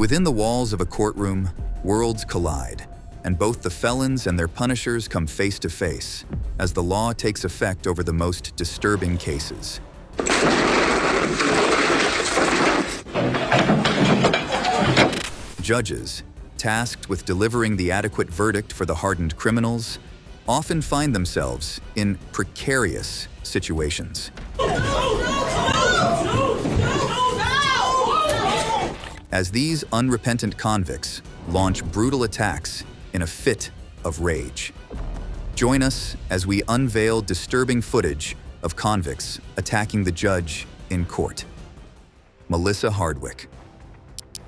Within the walls of a courtroom, worlds collide, and both the felons and their punishers come face to face as the law takes effect over the most disturbing cases. Judges, tasked with delivering the adequate verdict for the hardened criminals, often find themselves in precarious situations. As these unrepentant convicts launch brutal attacks in a fit of rage. Join us as we unveil disturbing footage of convicts attacking the judge in court. Melissa Hardwick.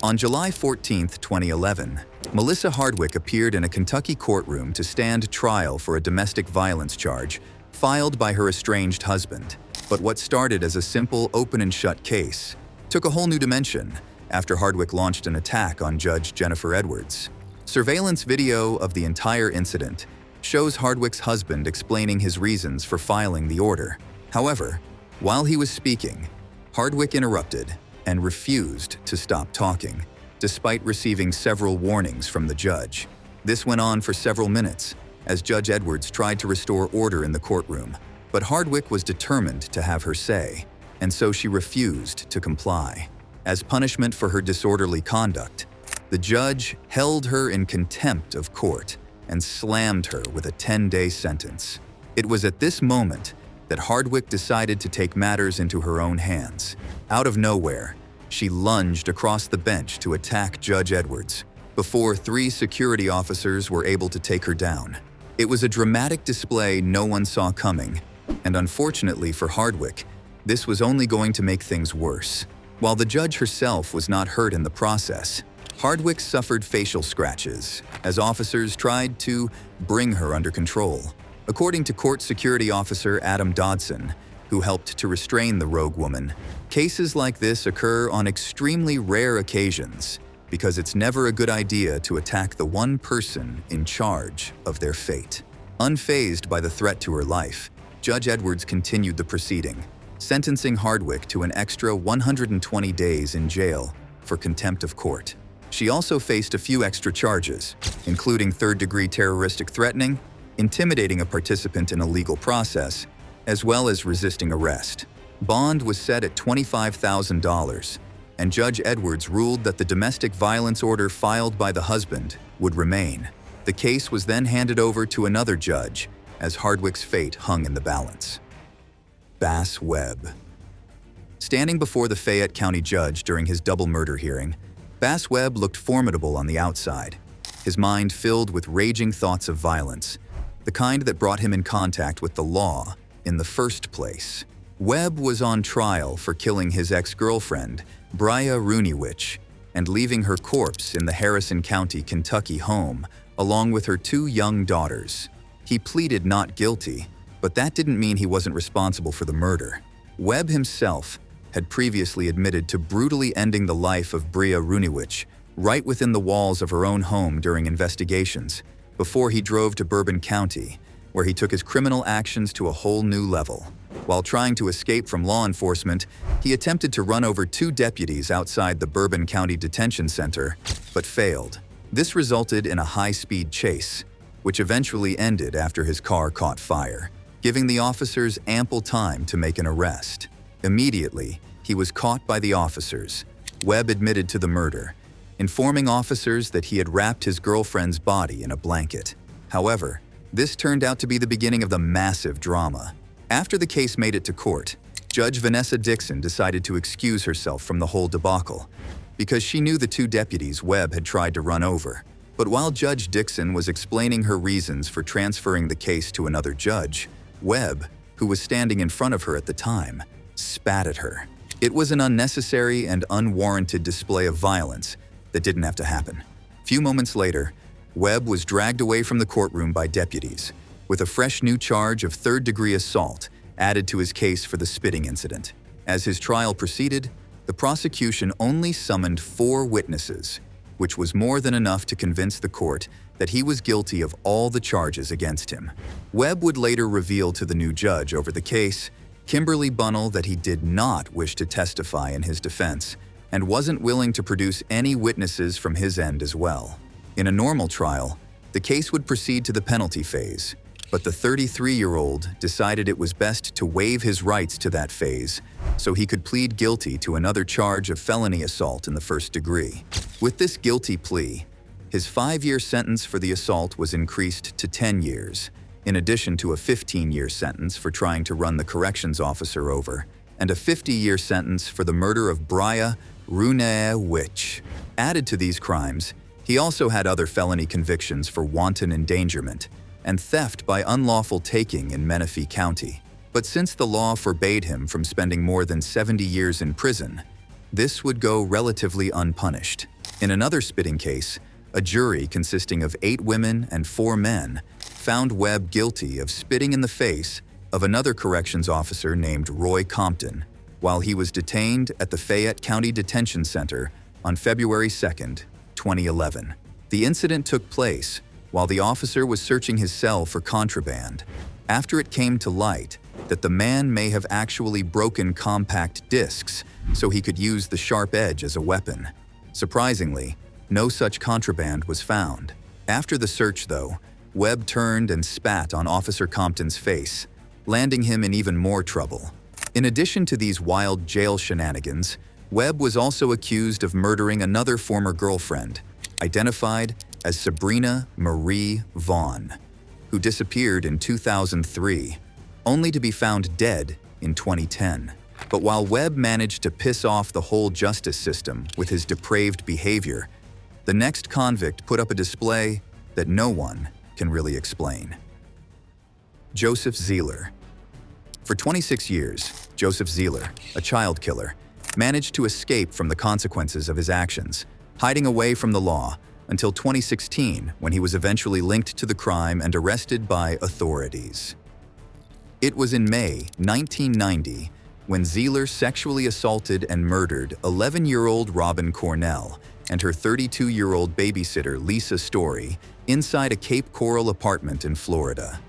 On July 14, 2011, Melissa Hardwick appeared in a Kentucky courtroom to stand trial for a domestic violence charge filed by her estranged husband. But what started as a simple open and shut case took a whole new dimension after Hardwick launched an attack on Judge Jennifer Edwards. Surveillance video of the entire incident shows Hardwick's husband explaining his reasons for filing the order. However, while he was speaking, Hardwick interrupted and refused to stop talking, despite receiving several warnings from the judge. This went on for several minutes as Judge Edwards tried to restore order in the courtroom, but Hardwick was determined to have her say, and so she refused to comply. As punishment for her disorderly conduct, the judge held her in contempt of court and slammed her with a 10-day sentence. It was at this moment that Hardwick decided to take matters into her own hands. Out of nowhere, she lunged across the bench to attack Judge Edwards before 3 security officers were able to take her down. It was a dramatic display no one saw coming, and unfortunately for Hardwick, this was only going to make things worse. While the judge herself was not hurt in the process, Hardwick suffered facial scratches as officers tried to bring her under control. According to court security officer Adam Dodson, who helped to restrain the rogue woman, cases like this occur on extremely rare occasions because it's never a good idea to attack the one person in charge of their fate. Unfazed by the threat to her life, Judge Edwards continued the proceeding, sentencing Hardwick to an extra 120 days in jail for contempt of court. She also faced a few extra charges, including third-degree terroristic threatening, intimidating a participant in a legal process, as well as resisting arrest. Bond was set at $25,000, and Judge Edwards ruled that the domestic violence order filed by the husband would remain. The case was then handed over to another judge as Hardwick's fate hung in the balance. Webb. Standing before the Fayette County judge during his double murder hearing, Webb looked formidable on the outside, his mind filled with raging thoughts of violence, the kind that brought him in contact with the law in the first place. Webb was on trial for killing his ex-girlfriend, Bria Runewich, and leaving her corpse in the Harrison County, Kentucky home, along with her 2 young daughters. He pleaded not guilty, but that didn't mean he wasn't responsible for the murder. Webb himself had previously admitted to brutally ending the life of Bria Runewich right within the walls of her own home during investigations, before he drove to Bourbon County, where he took his criminal actions to a whole new level. While trying to escape from law enforcement, he attempted to run over 2 deputies outside the Bourbon County Detention Center, but failed. This resulted in a high-speed chase, which eventually ended after his car caught fire, giving the officers ample time to make an arrest. Immediately, he was caught by the officers. Webb admitted to the murder, informing officers that he had wrapped his girlfriend's body in a blanket. However, this turned out to be the beginning of the massive drama. After the case made it to court, Judge Vanessa Dixon decided to excuse herself from the whole debacle because she knew the 2 deputies Webb had tried to run over. But while Judge Dixon was explaining her reasons for transferring the case to another judge, Webb, who was standing in front of her at the time, spat at her. It was an unnecessary and unwarranted display of violence that didn't have to happen. Few moments later, Webb was dragged away from the courtroom by deputies, with a fresh new charge of third-degree assault added to his case for the spitting incident. As his trial proceeded, the prosecution only summoned 4 witnesses, which was more than enough to convince the court that he was guilty of all the charges against him. Webb would later reveal to the new judge over the case, Kimberly Bunnell, that he did not wish to testify in his defense, and wasn't willing to produce any witnesses from his end as well. In a normal trial, the case would proceed to the penalty phase, but the 33-year-old decided it was best to waive his rights to that phase so he could plead guilty to another charge of felony assault in the first degree. With this guilty plea, his 5-year sentence for the assault was increased to 10 years, in addition to a 15-year sentence for trying to run the corrections officer over, and a 50-year sentence for the murder of Obra Ren. Added to these crimes, he also had other felony convictions for wanton endangerment and theft by unlawful taking in Menifee County. But since the law forbade him from spending more than 70 years in prison, this would go relatively unpunished. In another spitting case, a jury consisting of 8 women and 4 men found Webb guilty of spitting in the face of another corrections officer named Roy Compton while he was detained at the Fayette County Detention Center on February 2, 2011. The incident took place while the officer was searching his cell for contraband, after it came to light that the man may have actually broken compact discs so he could use the sharp edge as a weapon. Surprisingly, no such contraband was found. After the search, though, Webb turned and spat on Officer Compton's face, landing him in even more trouble. In addition to these wild jail shenanigans, Webb was also accused of murdering another former girlfriend, identified as Sabrina Marie Vaughn, who disappeared in 2003, only to be found dead in 2010. But while Webb managed to piss off the whole justice system with his depraved behavior, the next convict put up a display that no one can really explain. Joseph Zeeler. For 26 years, Joseph Zeeler, a child killer, managed to escape from the consequences of his actions, hiding away from the law until 2016, when he was eventually linked to the crime and arrested by authorities. It was in May 1990 when Zeeler sexually assaulted and murdered 11-year-old Robin Cornell and her 32-year-old babysitter Lisa Story inside a Cape Coral apartment in Florida.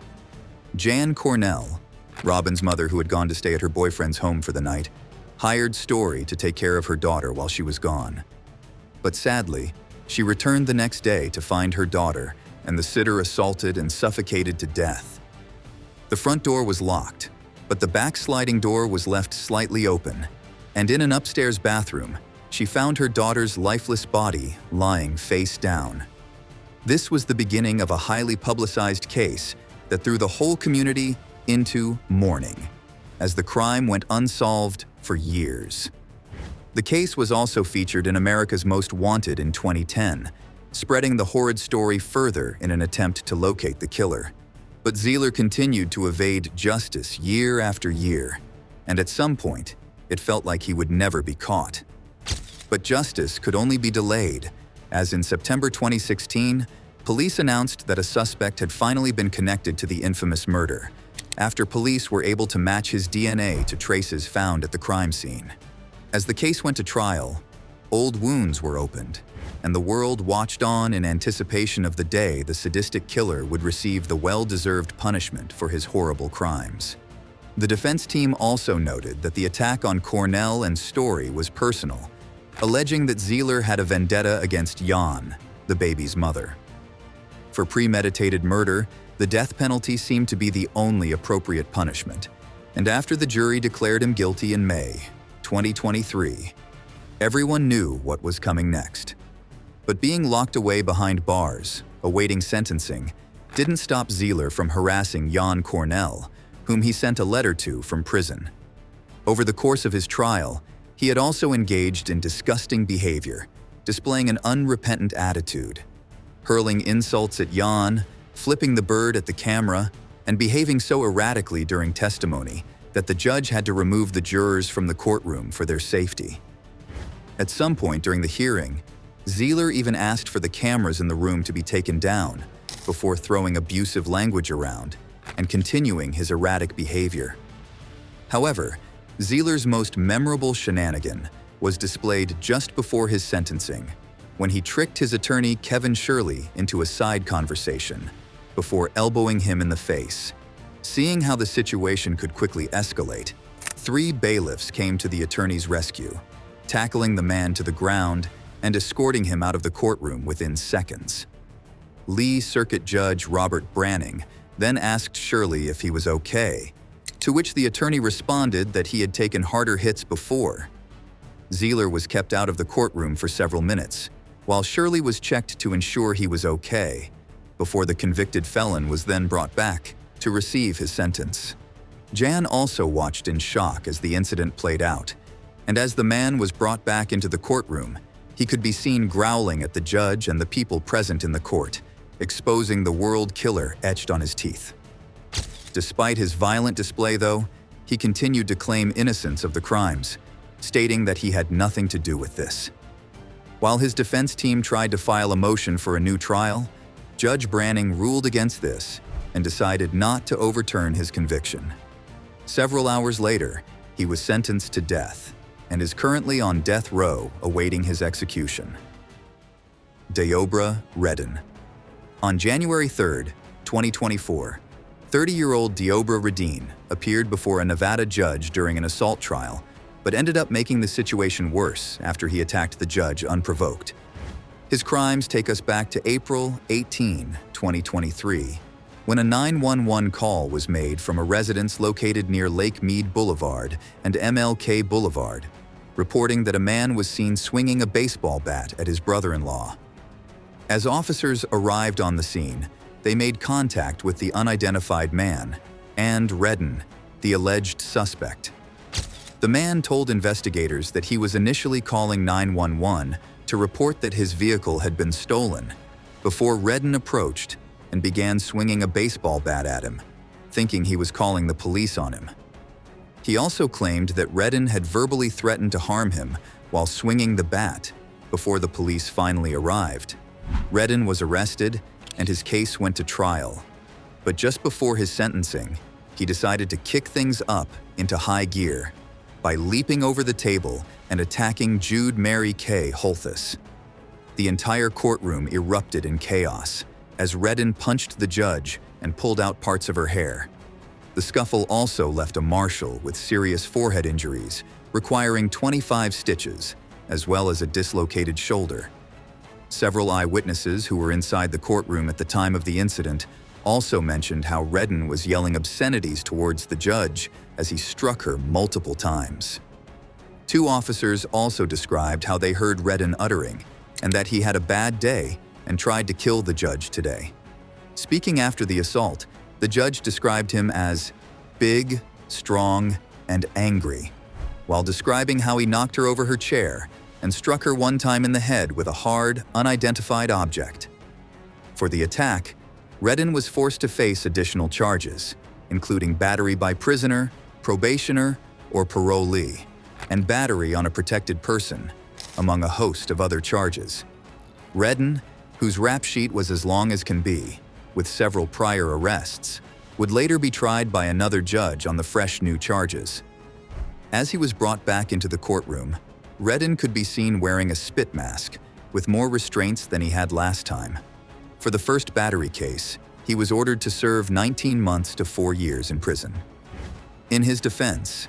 Jan Cornell, Robin's mother who had gone to stay at her boyfriend's home for the night, hired Story to take care of her daughter while she was gone. But sadly, she returned the next day to find her daughter and the sitter assaulted and suffocated to death. The front door was locked, but the back sliding door was left slightly open, and in an upstairs bathroom, she found her daughter's lifeless body lying face down. This was the beginning of a highly publicized case that threw the whole community into mourning, as the crime went unsolved for years. The case was also featured in America's Most Wanted in 2010, spreading the horrid story further in an attempt to locate the killer. But Zeeler continued to evade justice year after year, and at some point, it felt like he would never be caught. But justice could only be delayed, as in September 2016, police announced that a suspect had finally been connected to the infamous murder, after police were able to match his DNA to traces found at the crime scene. As the case went to trial, old wounds were opened, and the world watched on in anticipation of the day the sadistic killer would receive the well-deserved punishment for his horrible crimes. The defense team also noted that the attack on Cornell and Story was personal, alleging that Zeeler had a vendetta against Jan, the baby's mother. For premeditated murder, the death penalty seemed to be the only appropriate punishment, and after the jury declared him guilty in May 2023, everyone knew what was coming next. But being locked away behind bars, awaiting sentencing, didn't stop Zeeler from harassing Jan Cornell, whom he sent a letter to from prison. Over the course of his trial, he had also engaged in disgusting behavior, displaying an unrepentant attitude, hurling insults at Jan, flipping the bird at the camera, and behaving so erratically during testimony that the judge had to remove the jurors from the courtroom for their safety. At some point during the hearing, Zeeler even asked for the cameras in the room to be taken down before throwing abusive language around and continuing his erratic behavior. However, Zeeler's most memorable shenanigan was displayed just before his sentencing, when he tricked his attorney Kevin Shirley into a side conversation before elbowing him in the face. Seeing how the situation could quickly escalate, 3 bailiffs came to the attorney's rescue, tackling the man to the ground and escorting him out of the courtroom within seconds. Lee Circuit Judge Robert Branning then asked Shirley if he was okay, to which the attorney responded that he had taken harder hits before. Zeeler was kept out of the courtroom for several minutes, while Shirley was checked to ensure he was okay, before the convicted felon was then brought back to receive his sentence. Jan also watched in shock as the incident played out, and as the man was brought back into the courtroom, he could be seen growling at the judge and the people present in the court, exposing the world killer etched on his teeth. Despite his violent display, though, he continued to claim innocence of the crimes, stating that he had nothing to do with this. While his defense team tried to file a motion for a new trial, Judge Branning ruled against this and decided not to overturn his conviction. Several hours later, he was sentenced to death and is currently on death row awaiting his execution. Obra Ren. On January 3, 2024, 30-year-old Obra Ren appeared before a Nevada judge during an assault trial, but ended up making the situation worse after he attacked the judge unprovoked. His crimes take us back to April 18, 2023, when a 911 call was made from a residence located near Lake Mead Boulevard and MLK Boulevard, reporting that a man was seen swinging a baseball bat at his brother-in-law. As officers arrived on the scene, they made contact with the unidentified man and Ren, the alleged suspect. The man told investigators that he was initially calling 911 to report that his vehicle had been stolen, before Ren approached and began swinging a baseball bat at him, thinking he was calling the police on him. He also claimed that Ren had verbally threatened to harm him while swinging the bat before the police finally arrived. Ren was arrested and his case went to trial. But just before his sentencing, he decided to kick things up into high gear by leaping over the table and attacking Jude Mary Kay Holthus. The entire courtroom erupted in chaos as Ren punched the judge and pulled out parts of her hair. The scuffle also left a marshal with serious forehead injuries, requiring 25 stitches, as well as a dislocated shoulder. Several eyewitnesses who were inside the courtroom at the time of the incident also mentioned how Ren was yelling obscenities towards the judge as he struck her multiple times. Two officers also described how they heard Ren uttering, and that he had a bad day and tried to kill the judge today. Speaking after the assault, the judge described him as big, strong, and angry, while describing how he knocked her over her chair and struck her one time in the head with a hard, unidentified object. For the attack, Ren was forced to face additional charges, including battery by prisoner, probationer, or parolee, and battery on a protected person, among a host of other charges. Ren, whose rap sheet was as long as can be, with several prior arrests, would later be tried by another judge on the fresh new charges. As he was brought back into the courtroom, Ren could be seen wearing a spit mask, with more restraints than he had last time. For the first battery case, he was ordered to serve 19 months to 4 years in prison. In his defense,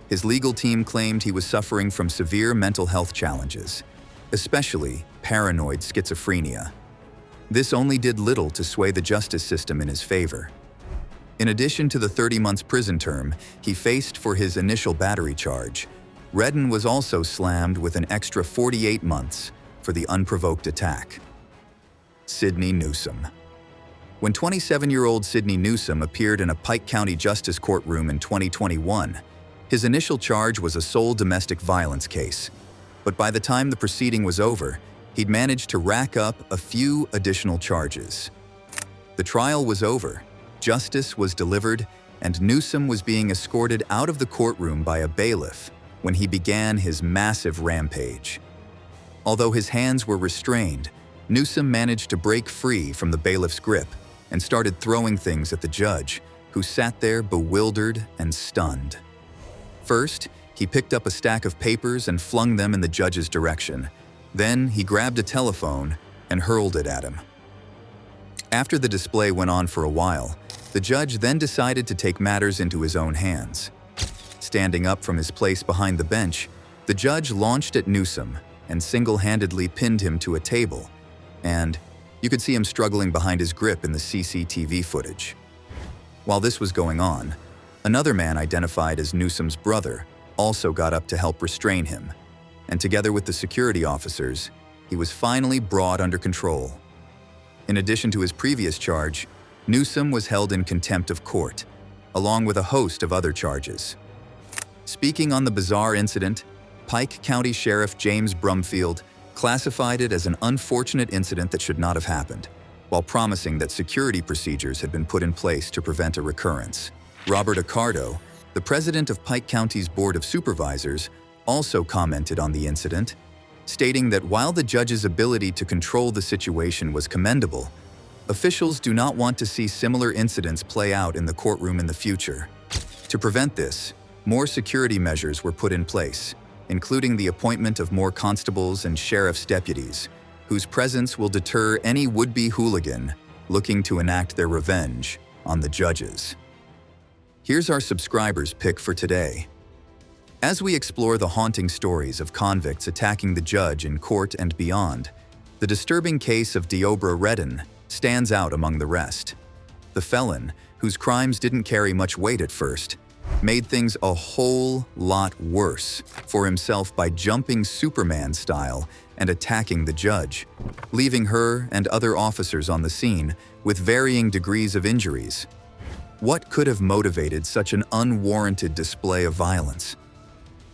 his legal team claimed he was suffering from severe mental health challenges, especially paranoid schizophrenia. This only did little to sway the justice system in his favor. In addition to the 30 months prison term he faced for his initial battery charge, Ren was also slammed with an extra 48 months for the unprovoked attack. Sidney Newsom. When 27-year-old Sidney Newsom appeared in a Pike County Justice courtroom in 2021, his initial charge was a sole domestic violence case. But by the time the proceeding was over, he'd managed to rack up a few additional charges. The trial was over, justice was delivered, and Newsom was being escorted out of the courtroom by a bailiff when he began his massive rampage. Although his hands were restrained, Newsom managed to break free from the bailiff's grip and started throwing things at the judge, who sat there bewildered and stunned. First, he picked up a stack of papers and flung them in the judge's direction. Then he grabbed a telephone and hurled it at him. After the display went on for a while, the judge then decided to take matters into his own hands. Standing up from his place behind the bench, the The judge launched at Newsom and single-handedly pinned him to a table, and you could see him struggling behind his grip in the CCTV footage. While this was going on, another man identified as Newsom's brother also got up to help restrain him, and together with the security officers, he was finally brought under control. In addition to his previous charge, Newsom was held in contempt of court, along with a host of other charges. Speaking on the bizarre incident, Pike County Sheriff James Brumfield classified it as an unfortunate incident that should not have happened, while promising that security procedures had been put in place to prevent a recurrence. Robert Accardo, the president of Pike County's Board of Supervisors, also commented on the incident, stating that while the judge's ability to control the situation was commendable, officials do not want to see similar incidents play out in the courtroom in the future. To prevent this, more security measures were put in place, including the appointment of more constables and sheriff's deputies, whose presence will deter any would-be hooligan looking to enact their revenge on the judges. Here's our subscribers' pick for today. As we explore the haunting stories of convicts attacking the judge in court and beyond, the disturbing case of Obra Ren stands out among the rest. The felon, whose crimes didn't carry much weight at first, made things a whole lot worse for himself by jumping Superman style and attacking the judge, leaving her and other officers on the scene with varying degrees of injuries. What could have motivated such an unwarranted display of violence?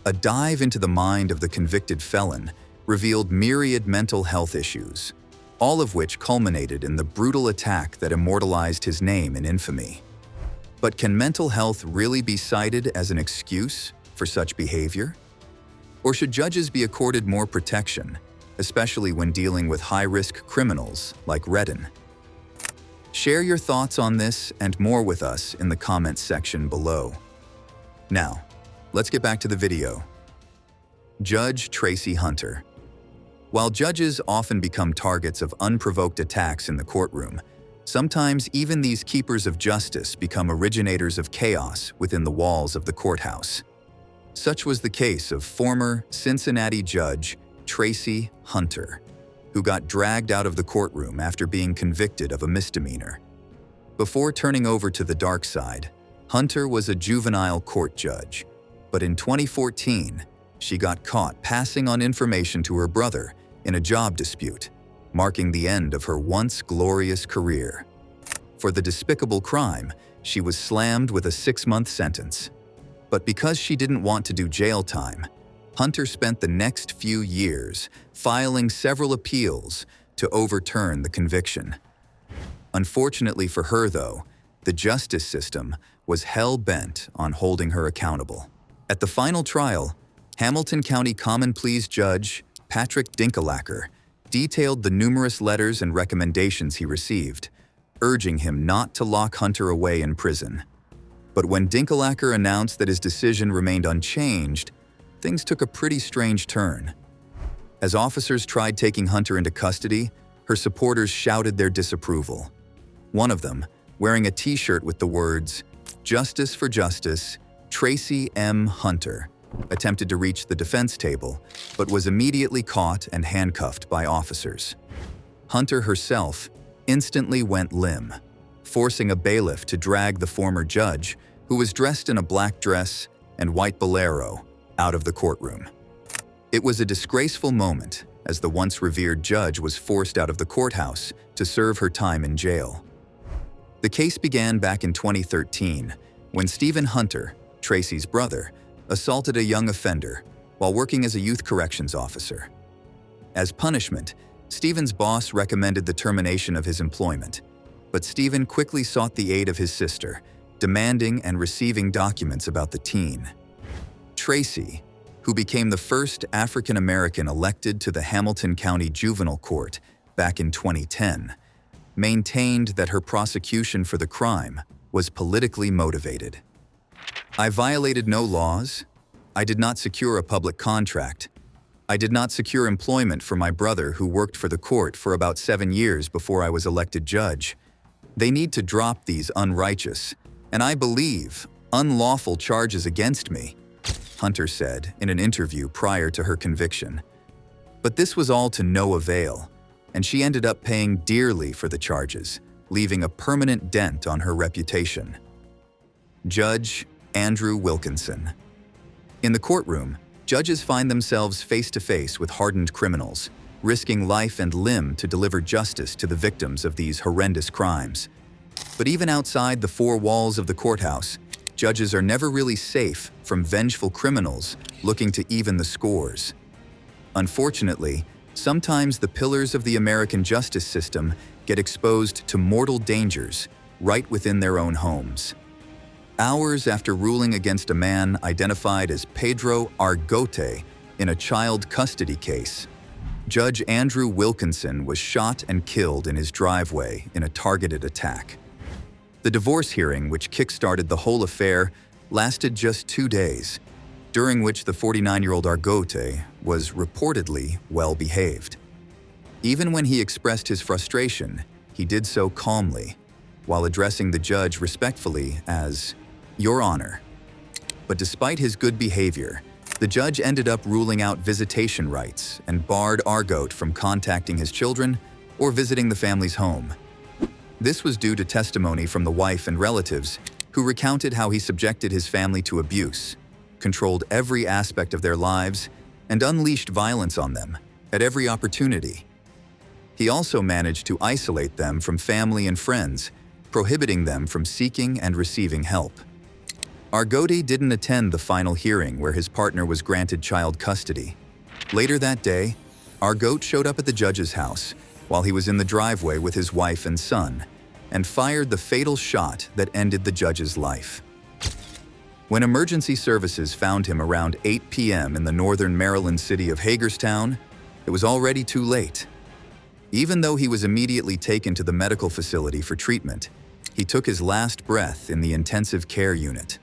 A dive into the mind of the convicted felon revealed myriad mental health issues, all of which culminated in the brutal attack that immortalized his name in infamy. But can mental health really be cited as an excuse for such behavior? Or should judges be accorded more protection, especially when dealing with high-risk criminals like Redden? Share your thoughts on this and more with us in the comments section below. Now, let's get back to the video. Judge Tracy Hunter. While judges often become targets of unprovoked attacks in the courtroom, sometimes even these keepers of justice become originators of chaos within the walls of the courthouse. Such was the case of former Cincinnati judge Tracy Hunter, who got dragged out of the courtroom after being convicted of a misdemeanor. Before turning over to the dark side, Hunter was a juvenile court judge, but in 2014, she got caught passing on information to her brother in a job dispute, marking the end of her once glorious career. For the despicable crime, she was slammed with a 6-month sentence. But because she didn't want to do jail time, Hunter spent the next few years filing several appeals to overturn the conviction. Unfortunately for her, though, the justice system was hell-bent on holding her accountable. At the final trial, Hamilton County Common Pleas Judge Patrick Dinkelacker detailed the numerous letters and recommendations he received, urging him not to lock Hunter away in prison. But when Dinkelacker announced that his decision remained unchanged, things took a pretty strange turn. As officers tried taking Hunter into custody, her supporters shouted their disapproval. One of them, wearing a t-shirt with the words, "Justice for Justice, Tracy M. Hunter," attempted to reach the defense table, but was immediately caught and handcuffed by officers. Hunter herself instantly went limp, forcing a bailiff to drag the former judge, who was dressed in a black dress and white bolero, out of the courtroom. It was a disgraceful moment, as the once revered judge was forced out of the courthouse to serve her time in jail. The case began back in 2013, when Stephen Hunter, Tracy's brother, assaulted a young offender while working as a youth corrections officer. As punishment, Stephen's boss recommended the termination of his employment, but Stephen quickly sought the aid of his sister, demanding and receiving documents about the teen. Tracy, who became the first African American elected to the Hamilton County Juvenile Court back in 2010, maintained that her prosecution for the crime was politically motivated. "I violated no laws. I did not secure a public contract. I did not secure employment for my brother who worked for the court for about 7 years before I was elected judge. They need to drop these unrighteous, and I believe, unlawful charges against me," Hunter said in an interview prior to her conviction. But this was all to no avail, and she ended up paying dearly for the charges, leaving a permanent dent on her reputation. Judge Andrew Wilkinson. In the courtroom, judges find themselves face-to-face with hardened criminals, risking life and limb to deliver justice to the victims of these horrendous crimes. But even outside the four walls of the courthouse, judges are never really safe from vengeful criminals looking to even the scores. Unfortunately, sometimes the pillars of the American justice system get exposed to mortal dangers right within their own homes. Hours after ruling against a man identified as Pedro Argote in a child custody case, Judge Andrew Wilkinson was shot and killed in his driveway in a targeted attack. The divorce hearing, which kick-started the whole affair, lasted just 2 days, during which the 49-year-old Argote was reportedly well-behaved. Even when he expressed his frustration, he did so calmly, while addressing the judge respectfully as, "Your Honor." But despite his good behavior, the judge ended up ruling out visitation rights and barred Argote from contacting his children or visiting the family's home. This was due to testimony from the wife and relatives who recounted how he subjected his family to abuse, controlled every aspect of their lives, and unleashed violence on them at every opportunity. He also managed to isolate them from family and friends, prohibiting them from seeking and receiving help. Argote didn't attend the final hearing where his partner was granted child custody. Later that day, Argote showed up at the judge's house while he was in the driveway with his wife and son, and fired the fatal shot that ended the judge's life. When emergency services found him around 8 p.m. in the northern Maryland city of Hagerstown, it was already too late. Even though he was immediately taken to the medical facility for treatment, he took his last breath in the intensive care unit.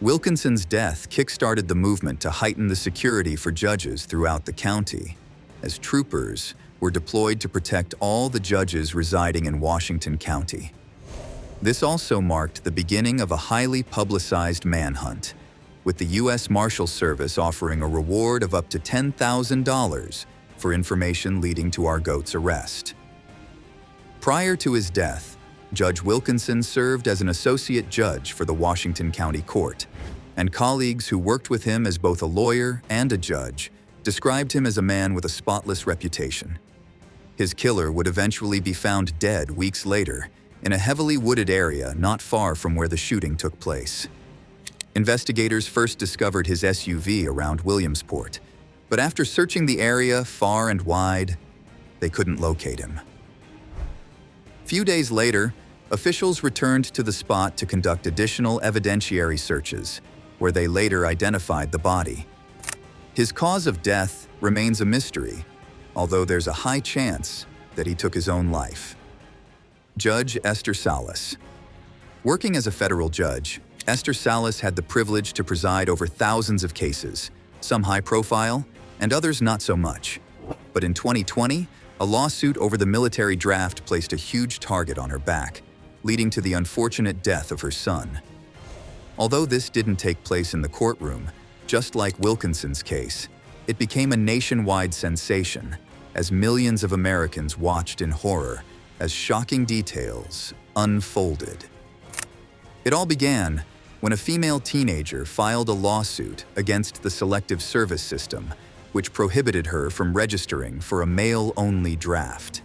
Wilkinson's death kick-started the movement to heighten the security for judges throughout the county, as troopers were deployed to protect all the judges residing in Washington County. This also marked the beginning of a highly publicized manhunt, with the U.S. Marshal Service offering a reward of up to $10,000 for information leading to Argote's arrest. Prior to his death, Judge Wilkinson served as an associate judge for the Washington County Court, and colleagues who worked with him as both a lawyer and a judge described him as a man with a spotless reputation. His killer would eventually be found dead weeks later in a heavily wooded area not far from where the shooting took place. Investigators first discovered his SUV around Williamsport, but after searching the area far and wide, they couldn't locate him. Few days later, officials returned to the spot to conduct additional evidentiary searches, where they later identified the body. His cause of death remains a mystery, although there's a high chance that he took his own life. Judge Esther Salis. Working as a federal judge, Esther Salis had the privilege to preside over thousands of cases, some high-profile and others not so much. But in 2020, a lawsuit over the military draft placed a huge target on her back, leading to the unfortunate death of her son. Although this didn't take place in the courtroom, just like Wilkinson's case, it became a nationwide sensation as millions of Americans watched in horror as shocking details unfolded. It all began when a female teenager filed a lawsuit against the Selective Service System, which prohibited her from registering for a male-only draft.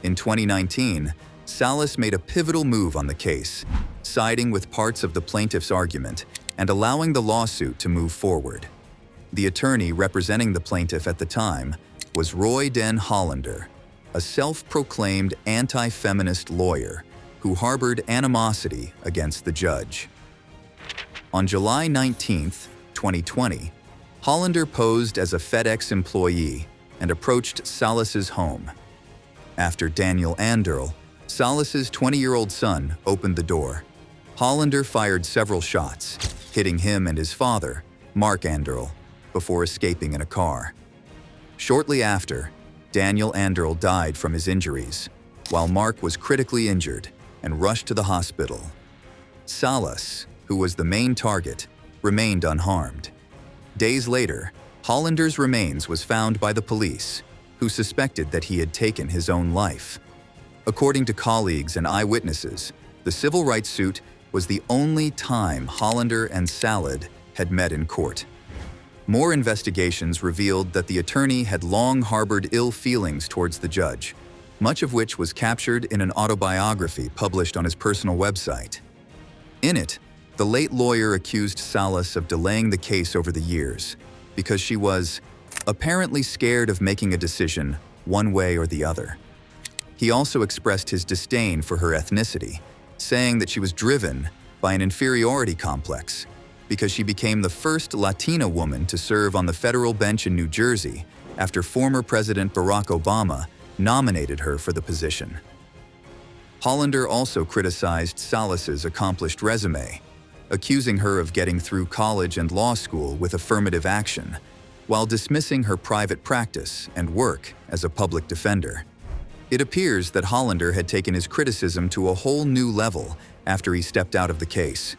In 2019, Salis made a pivotal move on the case, siding with parts of the plaintiff's argument and allowing the lawsuit to move forward. The attorney representing the plaintiff at the time was Roy Den Hollander, a self-proclaimed anti-feminist lawyer who harbored animosity against the judge. On July 19, 2020, Hollander posed as a FedEx employee and approached Salis's home. After Daniel Anderl, Salis's 20-year-old son, opened the door, Hollander fired several shots, hitting him and his father, Mark Anderl, before escaping in a car. Shortly after, Daniel Anderl died from his injuries, while Mark was critically injured and rushed to the hospital. Salis, who was the main target, remained unharmed. Days later, Hollander's remains was found by the police, who suspected that he had taken his own life. According to colleagues and eyewitnesses, the civil rights suit was the only time Hollander and Salis had met in court. More investigations revealed that the attorney had long harbored ill feelings towards the judge, much of which was captured in an autobiography published on his personal website. In it, the late lawyer accused Salis of delaying the case over the years because she was apparently scared of making a decision one way or the other. He also expressed his disdain for her ethnicity, saying that she was driven by an inferiority complex because she became the first Latina woman to serve on the federal bench in New Jersey after former President Barack Obama nominated her for the position. Hollander also criticized Salis's accomplished resume, accusing her of getting through college and law school with affirmative action, while dismissing her private practice and work as a public defender. It appears that Hollander had taken his criticism to a whole new level after he stepped out of the case.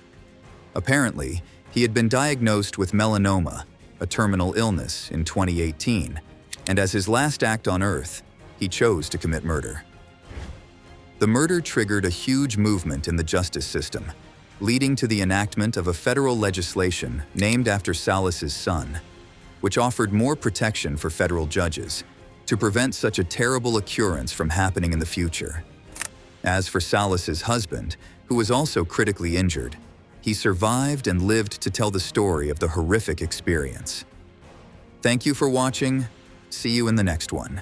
Apparently, he had been diagnosed with melanoma, a terminal illness, in 2018, and as his last act on Earth, he chose to commit murder. The murder triggered a huge movement in the justice system, leading to the enactment of a federal legislation named after Salis's son, which offered more protection for federal judges to prevent such a terrible occurrence from happening in the future. As for Salis's husband, who was also critically injured, he survived and lived to tell the story of the horrific experience. Thank you for watching. See you in the next one.